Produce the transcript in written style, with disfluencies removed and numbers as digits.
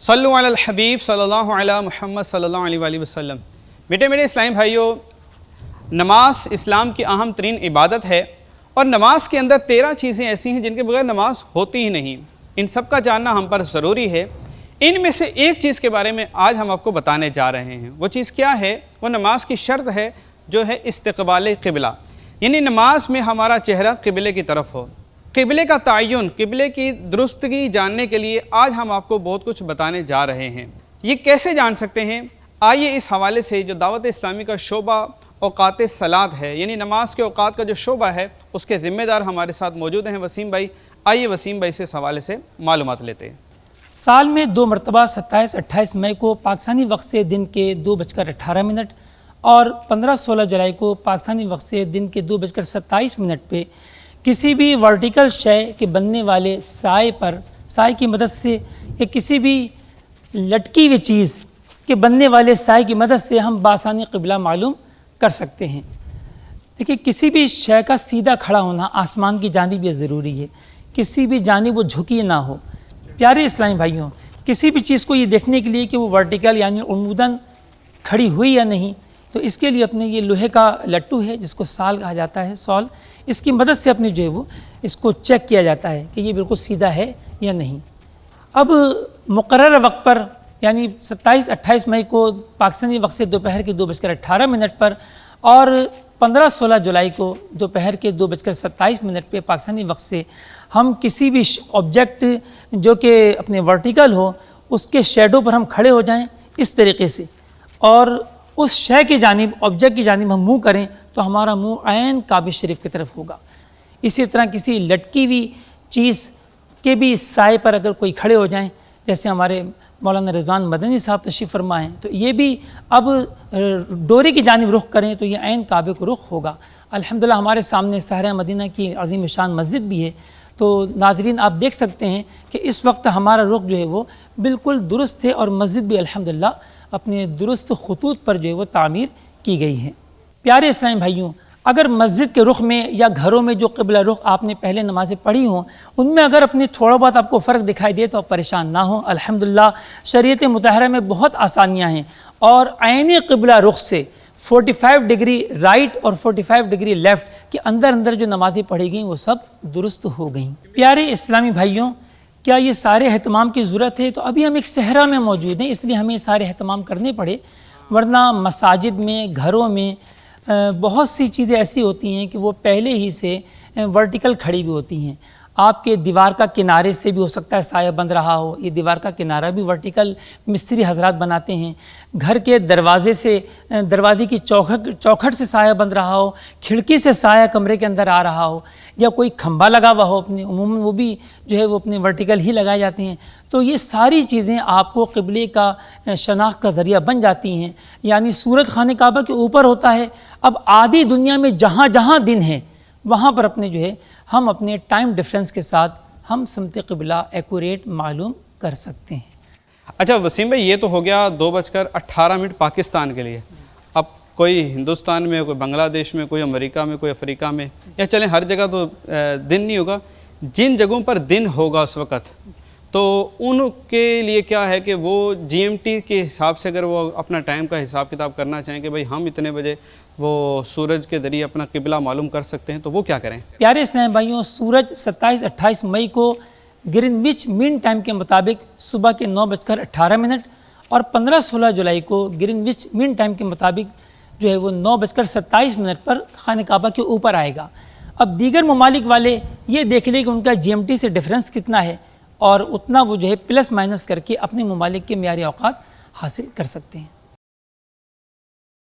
صلو علی الحبیب صلی اللہ علیہ محمد صلی اللہ علیہ وآلہ وسلم۔ بیٹے میرے اسلامی بھائیوں، نماز اسلام کی اہم ترین عبادت ہے اور نماز کے اندر 13 چیزیں ایسی ہیں جن کے بغیر نماز ہوتی ہی نہیں۔ ان سب کا جاننا ہم پر ضروری ہے۔ ان میں سے ایک چیز کے بارے میں آج ہم آپ کو بتانے جا رہے ہیں۔ وہ چیز کیا ہے؟ وہ نماز کی شرط ہے جو ہے استقبال قبلہ، یعنی نماز میں ہمارا چہرہ قبلے کی طرف ہو۔ قبلے کا تعین، قبلے کی درستگی جاننے کے لیے آج ہم آپ کو بہت کچھ بتانے جا رہے ہیں۔ یہ کیسے جان سکتے ہیں؟ آئیے اس حوالے سے جو دعوت اسلامی کا شعبہ اوقات صلاۃ ہے، یعنی نماز کے اوقات کا جو شعبہ ہے، اس کے ذمہ دار ہمارے ساتھ موجود ہیں وسیم بھائی۔ آئیے وسیم بھائی سے اس حوالے سے معلومات لیتے ہیں۔ سال میں 2 مرتبہ 27-28 مئی کو پاکستانی وقت سے دن کے 2:18 اور 15-16 جولائی کو پاکستانی وقت سے دن کے 2:27 پہ کسی بھی ورٹیکل شے کے بننے والے سائے پر، سائے کی مدد سے یا کسی بھی لٹکی ہوئی چیز کے بننے والے سائے کی مدد سے ہم بآسانی قبلہ معلوم کر سکتے ہیں۔ دیکھیے، کسی بھی شے کا سیدھا کھڑا ہونا آسمان کی جانب یہ ضروری ہے، کسی بھی جانب وہ جھکی نہ ہو۔ پیارے اسلامی بھائیوں، کسی بھی چیز کو یہ دیکھنے کے لیے کہ وہ ورٹیکل یعنی عموداً کھڑی ہوئی یا نہیں، تو اس کے لیے اپنے یہ لوہے کا لٹو ہے جس کو سال کہا جاتا ہے، سال، اس کی مدد سے اپنے جو ہے وہ اس کو چیک کیا جاتا ہے کہ یہ بالکل سیدھا ہے یا نہیں۔ اب مقررہ وقت پر یعنی 27-28 مئی کو پاکستانی وقت سے دوپہر کے 2:18 پر اور 15-16 جولائی کو دوپہر کے 2:27 پہ پاکستانی وقت سے ہم کسی بھی آبجیکٹ جو کہ اپنے ورٹیکل ہو اس کے شیڈو پر ہم کھڑے ہو جائیں اس طریقے سے، اور اس شے کی جانب، آبجیکٹ کی جانب ہم منہ کریں تو ہمارا منہ عین کعبہ شریف کی طرف ہوگا۔ اسی طرح کسی لٹکی ہوئی چیز کے بھی سائے پر اگر کوئی کھڑے ہو جائیں، جیسے ہمارے مولانا رضوان مدنی صاحب تشریف فرما ہیں، تو یہ بھی اب ڈوری کی جانب رخ کریں تو یہ عین کعبے کو رخ ہوگا۔ الحمدللہ ہمارے سامنے صحرا مدینہ کی عظیم شان مسجد بھی ہے، تو ناظرین آپ دیکھ سکتے ہیں کہ اس وقت ہمارا رخ جو ہے وہ بالکل درست ہے اور مسجد بھی الحمدللہ اپنے درست خطوط پر جو ہے وہ تعمیر کی گئی ہے۔ پیارے اسلامی بھائیوں، اگر مسجد کے رخ میں یا گھروں میں جو قبلہ رخ آپ نے پہلے نمازیں پڑھی ہوں ان میں اگر اپنے تھوڑا بہت آپ کو فرق دکھائی دے تو آپ پریشان نہ ہوں۔ الحمدللہ شریعت مطہرہ میں بہت آسانیاں ہیں اور عین قبلہ رخ سے 45 ڈگری رائٹ اور 45 ڈگری لیفٹ کے اندر جو نمازیں پڑھی گئیں وہ سب درست ہو گئیں۔ پیارے اسلامی بھائیوں، کیا یہ سارے اہتمام کی ضرورت ہے؟ تو ابھی ہم ایک صحرا میں موجود ہیں، اس لیے ہمیں سارے اہتمام کرنے پڑے، ورنہ مساجد میں، گھروں میں بہت سی چیزیں ایسی ہوتی ہیں کہ وہ پہلے ہی سے ورٹیکل کھڑی ہوئی ہوتی ہیں۔ آپ کے دیوار کا کنارے سے بھی ہو سکتا ہے سایہ بن رہا ہو، یہ دیوار کا کنارہ بھی ورٹیکل مستری حضرات بناتے ہیں۔ گھر کے دروازے سے، دروازے کی چوکھٹ سے سایہ بن رہا ہو، کھڑکی سے سایہ کمرے کے اندر آ رہا ہو، یا کوئی کھمبا لگا ہوا ہو، اپنے عموماً وہ بھی جو ہے وہ اپنے ورٹیکل ہی لگائے جاتے ہیں، تو یہ ساری چیزیں آپ کو قبلے کا شناخت کا ذریعہ بن جاتی ہیں۔ یعنی سورج خانہ کعبہ کے اوپر ہوتا ہے، اب آدھی دنیا میں جہاں جہاں دن ہے وہاں پر اپنے جو ہے ہم اپنے ٹائم ڈیفرنس کے ساتھ ہم سمت قبلہ ایکوریٹ معلوم کر سکتے ہیں۔ اچھا وسیم بھائی، یہ تو ہو گیا 2:18 پاکستان کے لیے۔ اب کوئی ہندوستان میں، کوئی بنگلہ دیش میں، کوئی امریکہ میں، کوئی افریقہ میں، یا چلیں ہر جگہ تو دن نہیں ہوگا، جن جگہوں پر دن ہوگا اس وقت تو ان کے لیے کیا ہے کہ وہ GMT کے حساب سے اگر وہ اپنا ٹائم کا حساب کتاب کرنا چاہیں کہ بھئی ہم اتنے بجے وہ سورج کے ذریعے اپنا قبلہ معلوم کر سکتے ہیں، تو وہ کیا کریں؟ پیارے اسلامی بھائیوں، سورج 27-28 مئی کو گرینوچ مین ٹائم کے مطابق صبح کے 9:18 اور 15-16 جولائی کو گرینوچ مین ٹائم کے مطابق جو ہے وہ 9:27 پر خانہ کعبہ کے اوپر آئے گا۔ اب دیگر ممالک والے یہ دیکھ لیں کہ ان کا GMT سے ڈفرینس کتنا ہے اور اتنا وہ جو ہے پلس مائنس کر کے اپنے ممالک کے معیاری اوقات حاصل کر سکتے ہیں۔